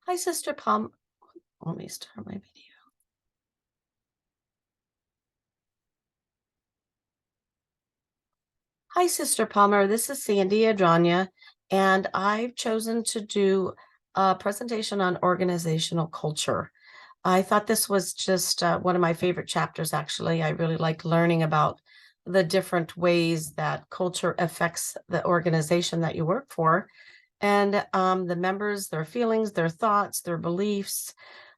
Hi, Sister Palm. Let me start my video. Hi, Sister Palmer. This is Sandy Adranya, and I've chosen to do a presentation on organizational culture. I thought this was just one of my favorite chapters, actually. I really like learning about the different ways that culture affects the organization that you work for, and the members, their feelings, their thoughts, their beliefs,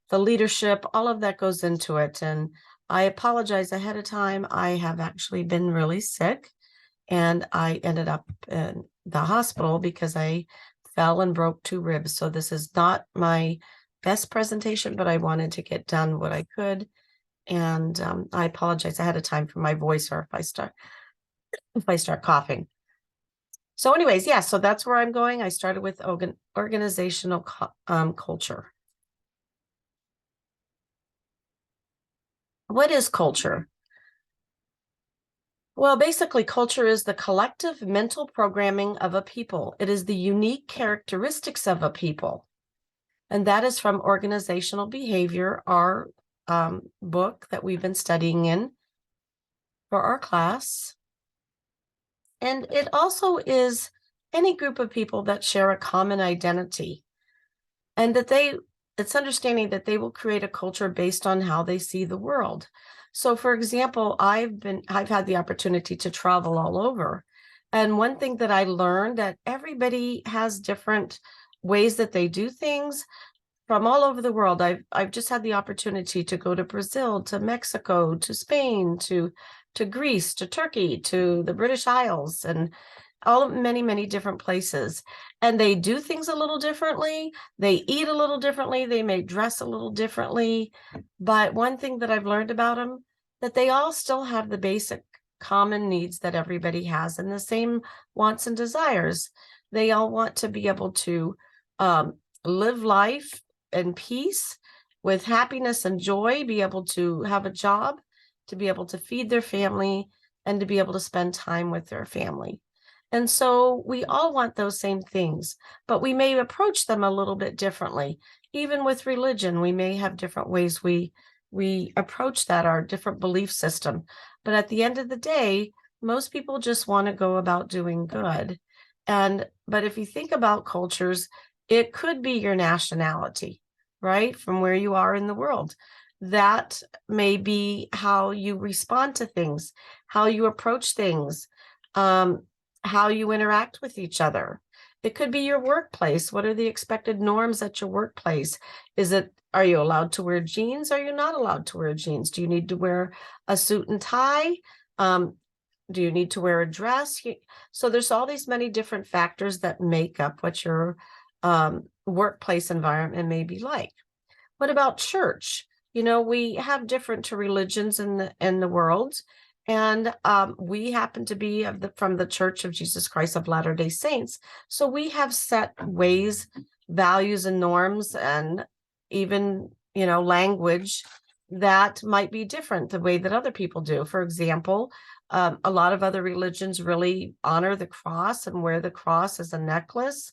the leadership, all of that goes into it. And I apologize ahead of time. I have actually been really sick, and I ended up in the hospital because I fell and broke 2 ribs. So this is not my best presentation, but I wanted to get done what I could. And I apologize ahead of time for my voice, or if I start coughing. So anyways, yeah, so that's where I'm going. I started with organizational culture. What is culture? Well, basically, culture is the collective mental programming of a people. It is the unique characteristics of a people. And that is from Organizational Behavior, our book that we've been studying in for our class. And it also is any group of people that share a common identity, and that it's understanding that they will create a culture based on how they see the world. So for example, I've had the opportunity to travel all over. And one thing that I learned, that everybody has different ways that they do things from all over the world. I've just had the opportunity to go to Brazil, to Mexico, to Spain, to Greece, to Turkey, to the British Isles, and many different places. And they do things a little differently. They eat a little differently. They may dress a little differently. But one thing that I've learned about them, that they all still have the basic common needs that everybody has, and the same wants and desires. They all want to be able to live life in peace, with happiness and joy, be able to have a job, to be able to feed their family, and to be able to spend time with their family. And so we all want those same things, but we may approach them a little bit differently. Even with religion, we may have different ways we approach that, our different belief system. But at the end of the day, most people just want to go about doing good. But if you think about cultures, it could be your nationality, right? From where you are in the world. That may be how you respond to things, how you approach things, how you interact with each other. It could be your workplace. What are the expected norms at your workplace? Are you allowed to wear jeans? Are you not allowed to wear jeans? Do you need to wear a suit and tie? Do you need to wear a dress? So there's all these many different factors that make up what your workplace environment may be like. What about church? We have different religions in the world, and we happen to be from the Church of Jesus Christ of Latter-day Saints. So we have set ways, values, and norms, and even language that might be different the way that other people do. For example, a lot of other religions really honor the cross and wear the cross as a necklace,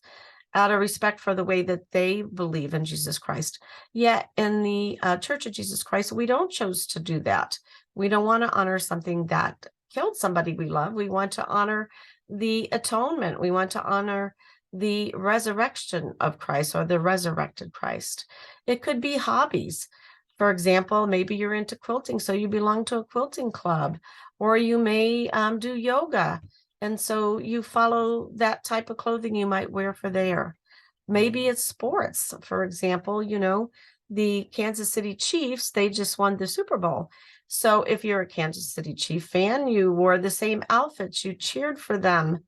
out of respect for the way that they believe in Jesus Christ. Yet in the Church of Jesus Christ, we don't choose to do that. We don't want to honor something that killed somebody we love. We want to honor the atonement. We want to honor the resurrection of Christ, or the resurrected Christ. It could be hobbies. For example, maybe you're into quilting, so you belong to a quilting club, or you may do yoga. And so you follow that type of clothing you might wear for there. Maybe it's sports. For example, the Kansas City Chiefs, they just won the Super Bowl. So if you're a Kansas City Chief fan, you wore the same outfits, you cheered for them.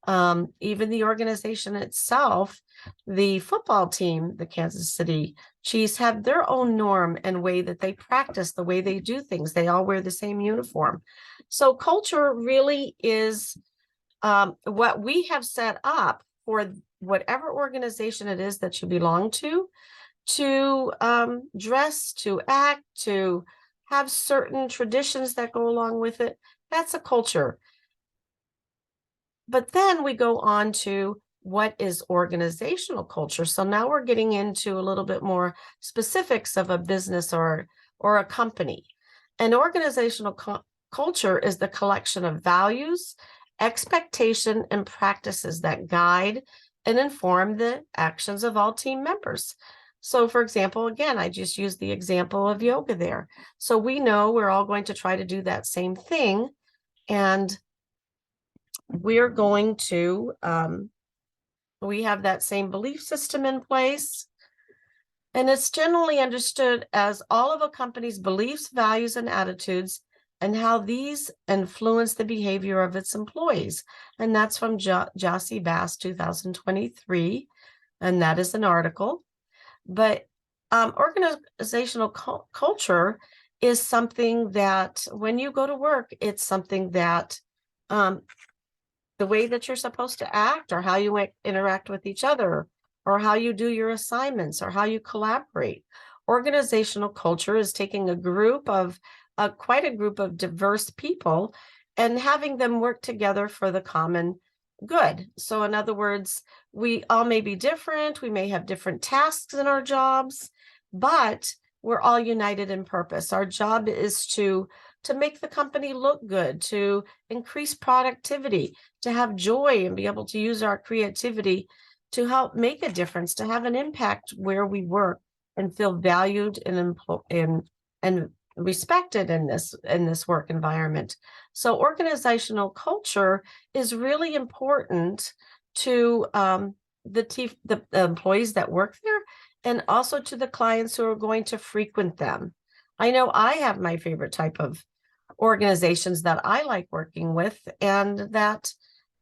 Even the organization itself, the football team, the Kansas City Chiefs, have their own norm and way that they practice, the way they do things. They all wear the same uniform. So culture really is what we have set up for whatever organization it is that you belong to dress, to act, to have certain traditions that go along with it. That's a culture. But then we go on to what is organizational culture. So now we're getting into a little bit more specifics of a business or a company. An organizational culture is the collection of values, expectation, and practices that guide and inform the actions of all team members. So for example, again, I just used the example of yoga there. So we know we're all going to try to do that same thing. And we're going to, we have that same belief system in place. And it's generally understood as all of a company's beliefs, values, and attitudes, and how these influence the behavior of its employees. And that's from Jossie Bass, 2023. And that is an article. But organizational culture is something that when you go to work, it's something that the way that you're supposed to act, or how you interact with each other, or how you do your assignments, or how you collaborate. Organizational culture is taking a group of quite a group of diverse people and having them work together for the common good. So in other words, we all may be different, we may have different tasks in our jobs, but we're all united in purpose. Our job is to make the company look good, to increase productivity, to have joy and be able to use our creativity to help make a difference, to have an impact where we work and feel valued and respected in this work environment. So organizational culture is really important to the employees that work there, and also to the clients who are going to frequent them. I know I have my favorite type of organizations that I like working with, and that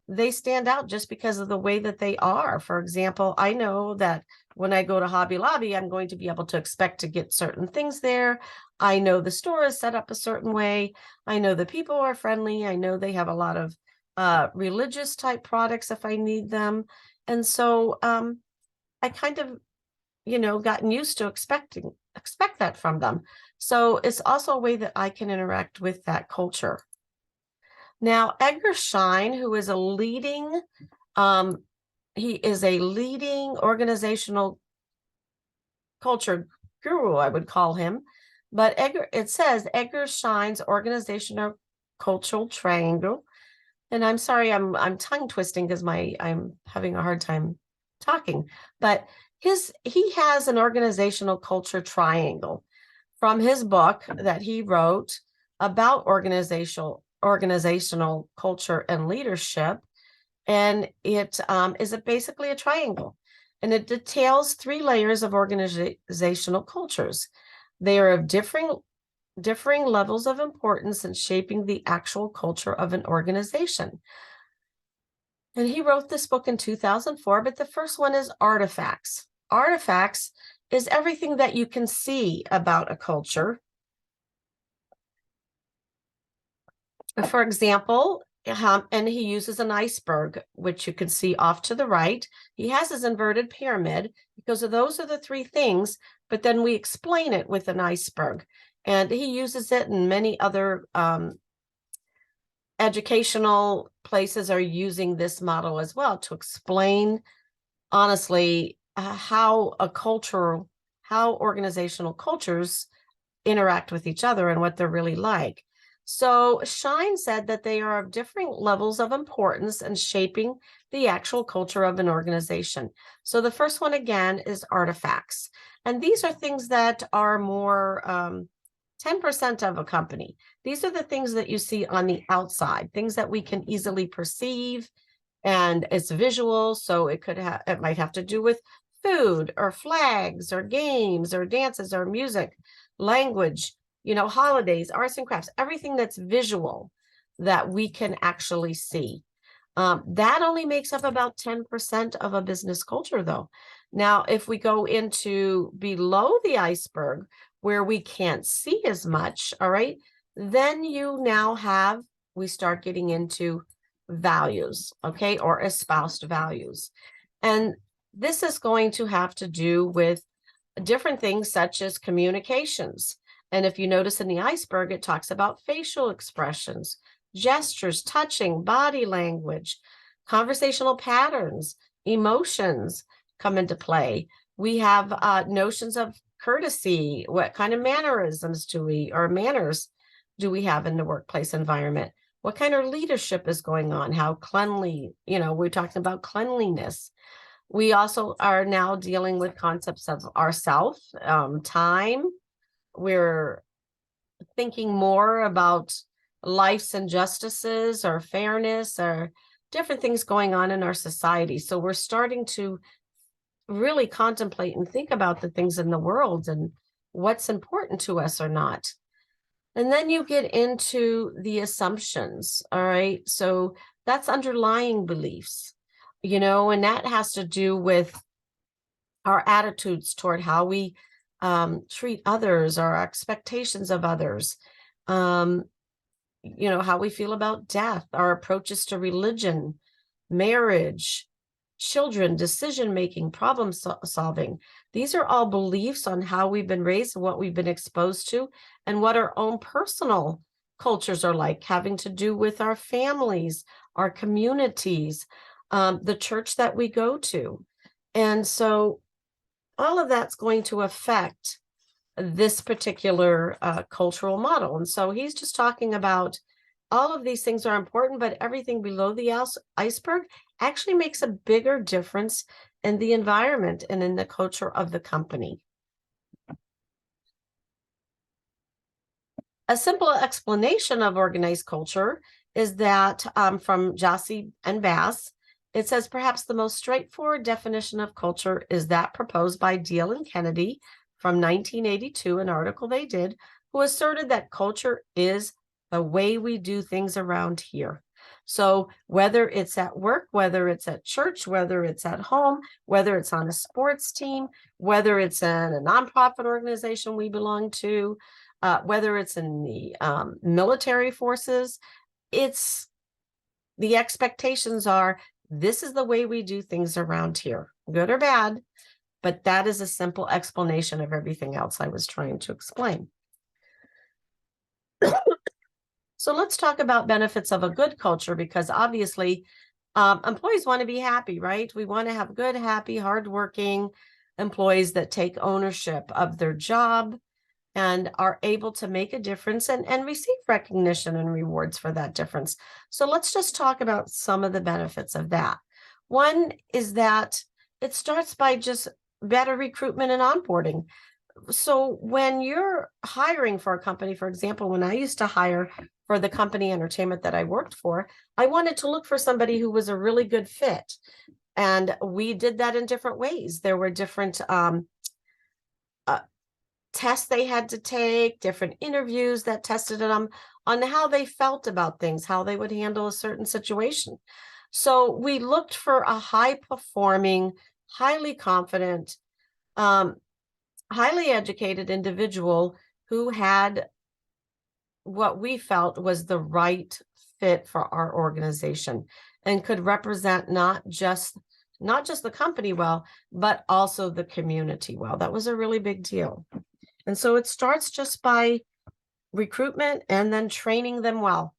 they stand out just because of the way that they are. For example, I know that when I go to Hobby Lobby, I'm going to be able to expect to get certain things there. I know the store is set up a certain way. I know the people are friendly. I know they have a lot of religious type products if I need them. And so I kind of, gotten used to expect that from them. So it's also a way that I can interact with that culture. Now, Edgar Schein, who is he is a leading organizational culture guru, I would call him. But it says Edgar Schein's organizational cultural triangle. And I'm sorry, I'm tongue twisting because I'm having a hard time talking. But he has an organizational culture triangle from his book that he wrote about organizational culture and leadership. And it is basically a triangle, and it details 3 layers of organizational cultures. They are of differing levels of importance in shaping the actual culture of an organization. And he wrote this book in 2004, but the first one is artifacts. Artifacts is everything that you can see about a culture. For example, and he uses an iceberg, which you can see off to the right. He has his inverted pyramid because those are the 3 things, but then we explain it with an iceberg. And he uses it in many other educational places are using this model as well to explain, honestly, how organizational cultures interact with each other and what they're really like. So Schein said that they are of different levels of importance in shaping the actual culture of an organization. So the first one, again, is artifacts. And these are things that are more 10% of a company. These are the things that you see on the outside, things that we can easily perceive, and it's visual. So it might have to do with food or flags or games or dances or music, language, holidays, arts and crafts, everything that's visual that we can actually see. That only makes up about 10% of a business culture, though. Now, if we go into below the iceberg where we can't see as much, all right, then we start getting into values, okay, or espoused values. And this is going to have to do with different things such as communications. And if you notice in the iceberg, it talks about facial expressions, gestures, touching, body language, conversational patterns, emotions come into play. We have notions of courtesy. What kind of mannerisms manners do we have in the workplace environment? What kind of leadership is going on? How cleanly, we're talking about cleanliness. We also are now dealing with concepts of ourself, time. We're thinking more about life's injustices or fairness or different things going on in our society. So we're starting to really contemplate and think about the things in the world and what's important to us or not. And then you get into the assumptions, all right? So that's underlying beliefs, and that has to do with our attitudes toward how we treat others, our expectations of others, how we feel about death, our approaches to religion, marriage, children, decision-making, problem solving. These are all beliefs on how we've been raised and what we've been exposed to and what our own personal cultures are like, having to do with our families, our communities, the church that we go to. And so all of that's going to affect this particular cultural model. And so he's just talking about all of these things are important, but everything below the iceberg actually makes a bigger difference in the environment and in the culture of the company. A simple explanation of organized culture is that from Jassy and Bass, it says perhaps the most straightforward definition of culture is that proposed by Deal and Kennedy from 1982, an article they did, who asserted that culture is the way we do things around here. So whether it's at work, whether it's at church, whether it's at home, whether it's on a sports team, whether it's in a nonprofit organization we belong to, whether it's in the military forces, the expectations are, this is the way we do things around here, good or bad, but that is a simple explanation of everything else I was trying to explain. So let's talk about benefits of a good culture, because obviously employees want to be happy, right? We want to have good, happy, hardworking employees that take ownership of their job and are able to make a difference and receive recognition and rewards for that difference. So let's just talk about some of the benefits of that. One is that it starts by just better recruitment and onboarding. So when you're hiring for a company, for example, when I used to hire for the company entertainment that I worked for, I wanted to look for somebody who was a really good fit. And we did that in different ways. There were different tests they had to take, different interviews that tested them on how they felt about things, how they would handle a certain situation. So we looked for a high-performing, highly confident, highly educated individual who had what we felt was the right fit for our organization and could represent not just the company well, but also the community well. That was a really big deal. And so it starts just by recruitment and then training them well,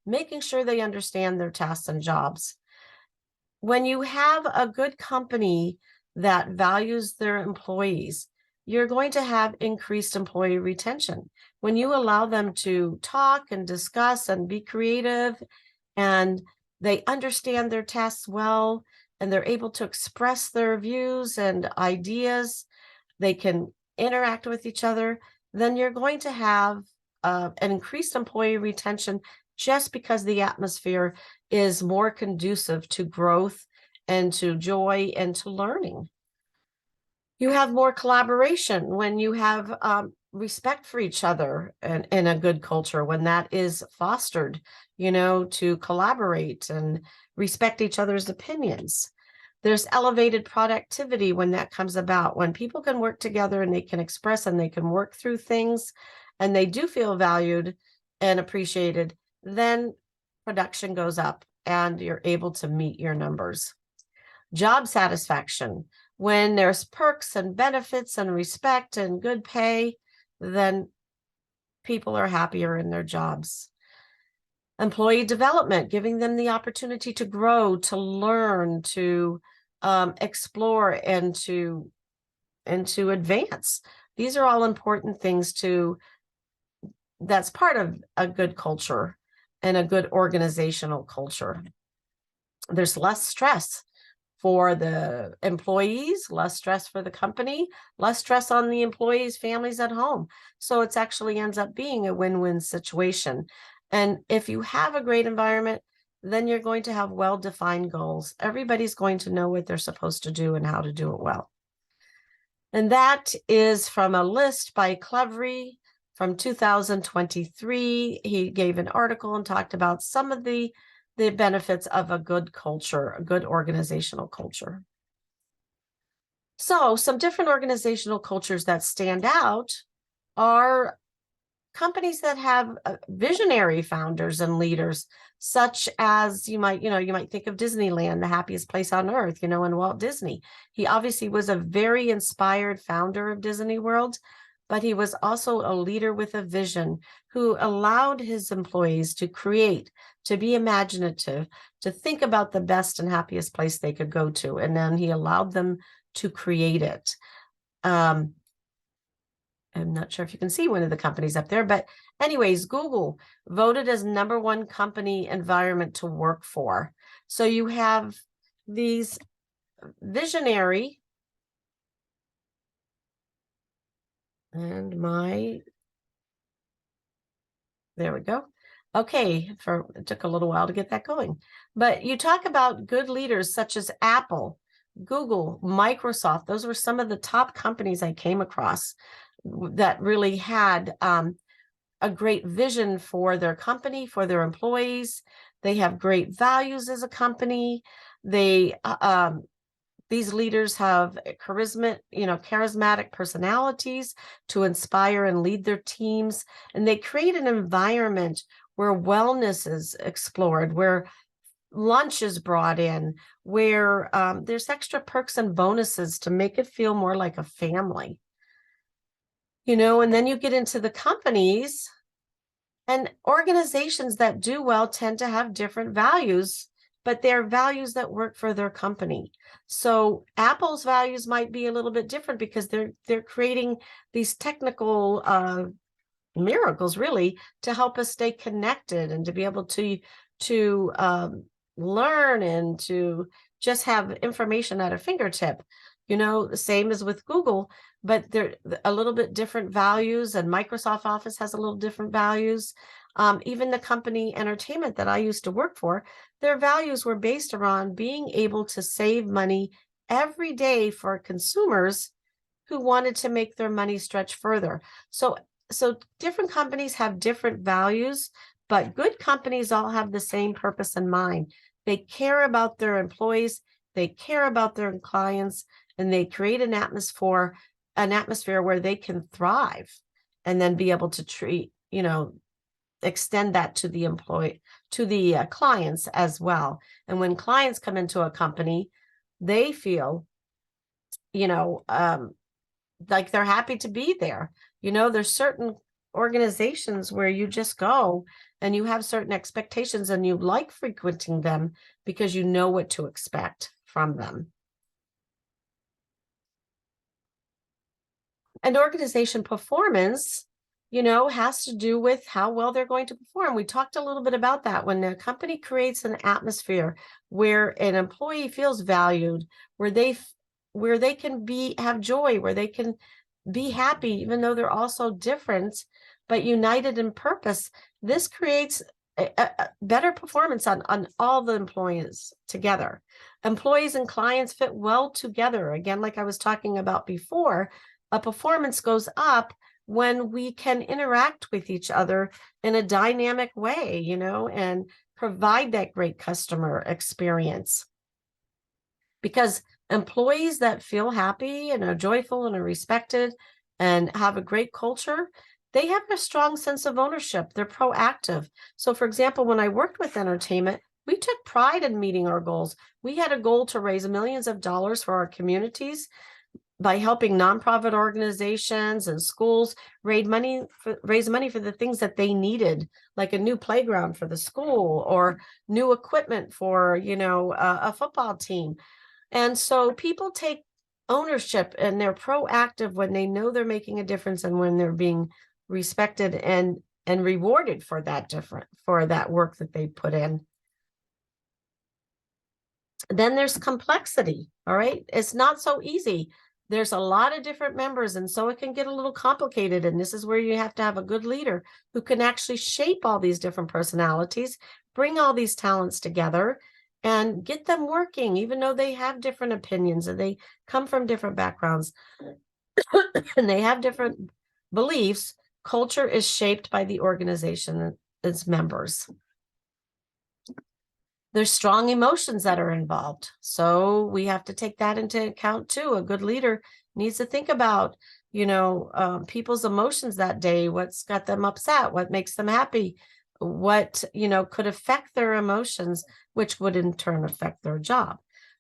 making sure they understand their tasks and jobs. When you have a good company that values their employees, you're going to have increased employee retention. When you allow them to talk and discuss and be creative, and they understand their tasks well, and they're able to express their views and ideas, they can interact with each other, then you're going to have an increased employee retention just because the atmosphere is more conducive to growth and to joy and to learning. You have more collaboration when you have respect for each other and in a good culture, when that is fostered, to collaborate and respect each other's opinions. There's elevated productivity when that comes about, when people can work together and they can express and they can work through things and they do feel valued and appreciated, then production goes up and you're able to meet your numbers. Job satisfaction, when there's perks and benefits and respect and good pay, then people are happier in their jobs. Employee development, giving them the opportunity to grow, to learn, to explore, and to advance. These are all important things that's part of a good culture and a good organizational culture. There's less stress for the employees, less stress for the company, less stress on the employees' families at home. So it's actually ends up being a win-win situation. And if you have a great environment, then you're going to have well-defined goals. Everybody's going to know what they're supposed to do and how to do it well. And that is from a list by Clevery from 2023. He gave an article and talked about some of the benefits of a good culture, a good organizational culture. So some different organizational cultures that stand out are companies that have visionary founders and leaders, such as you might think of Disneyland, the happiest place on earth, and Walt Disney. He obviously was a very inspired founder of Disney World, but he was also a leader with a vision who allowed his employees to create, to be imaginative, to think about the best and happiest place they could go to. And then he allowed them to create it. I'm not sure if you can see one of the companies up there, but anyways, Google voted as #1 company environment to work for. So you have these visionary, and there we go. Okay, it took a little while to get that going. But you talk about good leaders such as Apple, Google, Microsoft. Those were some of the top companies I came across that really had a great vision for their company, for their employees. They have great values as a company. These leaders have charismatic personalities to inspire and lead their teams, and they create an environment where wellness is explored, where lunch is brought in, where there's extra perks and bonuses to make it feel more like a family. And then you get into the companies, and organizations that do well tend to have different values, but they're values that work for their company. So Apple's values might be a little bit different because they're creating these technical miracles, really, to help us stay connected and to be able to learn and to just have information at a fingertip. The same as with Google, but they're a little bit different values, and Microsoft Office has a little different values. Even the company Entertainment that I used to work for, their values were based around being able to save money every day for consumers who wanted to make their money stretch further. So different companies have different values, but good companies all have the same purpose in mind. They care about their employees, they care about their clients, and they create an atmosphere where they can thrive and then be able to extend that to the clients as well. And when clients come into a company, they feel, like they're happy to be there. There's certain organizations where you just go and you have certain expectations and you like frequenting them because you know what to expect from them. And organization performance, has to do with how well they're going to perform. We talked a little bit about that. When a company creates an atmosphere where an employee feels valued, where they can have joy, where they can be happy, even though they're also different, but united in purpose, this creates better performance on all the employees together. Employees and clients fit well together. Again, like I was talking about before, a performance goes up when we can interact with each other in a dynamic way, and provide that great customer experience. Because employees that feel happy and are joyful and are respected and have a great culture, they have a strong sense of ownership. They're proactive. So, for example, when I worked with entertainment, we took pride in meeting our goals. We had a goal to raise millions of dollars for our communities by helping nonprofit organizations and schools raise money for the things that they needed, like a new playground for the school or new equipment for, a football team. And so people take ownership and they're proactive when they know they're making a difference and when they're being respected and rewarded for that work that they put in. Then there's complexity. All right. It's not so easy. There's a lot of different members, and so it can get a little complicated. And this is where you have to have a good leader who can actually shape all these different personalities, bring all these talents together, and get them working, even though they have different opinions and they come from different backgrounds and they have different beliefs. Culture is shaped by the organization and its members. There's strong emotions that are involved. So we have to take that into account too. A good leader needs to think about, people's emotions that day, what's got them upset, what makes them happy, what, could affect their emotions, which would in turn affect their job.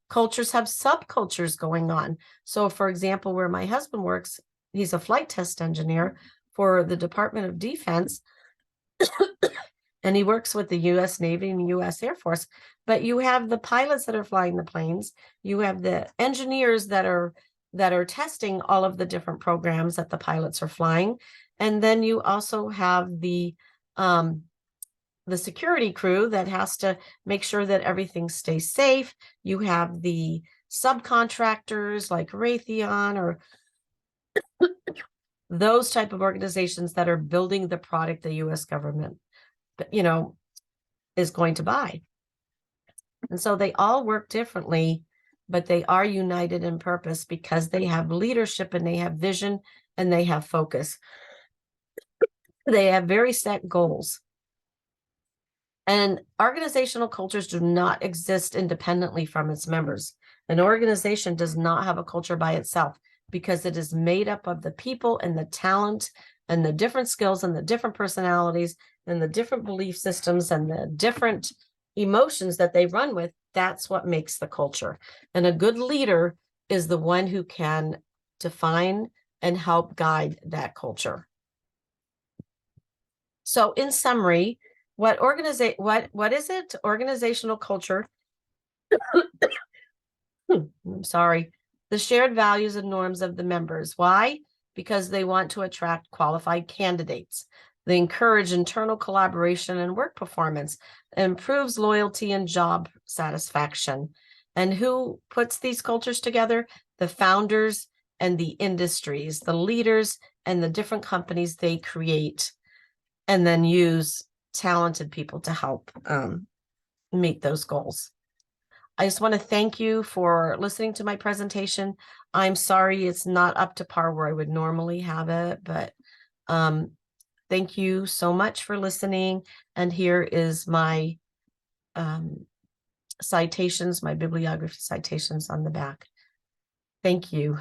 Cultures have subcultures going on. So for example, where my husband works, he's a flight test engineer for the Department of Defense. And he works with the U.S. Navy and the U.S. Air Force. But you have the pilots that are flying the planes. You have the engineers that are testing all of the different programs that the pilots are flying. And then you also have the security crew that has to make sure that everything stays safe. You have the subcontractors like Raytheon or those type of organizations that are building the product the U.S. government is going to buy. And so they all work differently, but they are united in purpose because they have leadership and they have vision and they have focus. They have very set goals. And organizational cultures do not exist independently from its members. An organization does not have a culture by itself because it is made up of the people and the talent and the different skills and the different personalities and the different belief systems and the different emotions that they run with. That's what makes the culture. And a good leader is the one who can define and help guide that culture. So in summary, what is it? Organizational culture. I'm sorry. The shared values and norms of the members. Why? Because they want to attract qualified candidates. They encourage internal collaboration and work performance, improves loyalty and job satisfaction. And who puts these cultures together? The founders and the industries, the leaders and the different companies they create, and then use talented people to help meet those goals. I just want to thank you for listening to my presentation. I'm sorry it's not up to par where I would normally have it, but thank you so much for listening. And here is my citations, my bibliography citations on the back. Thank you.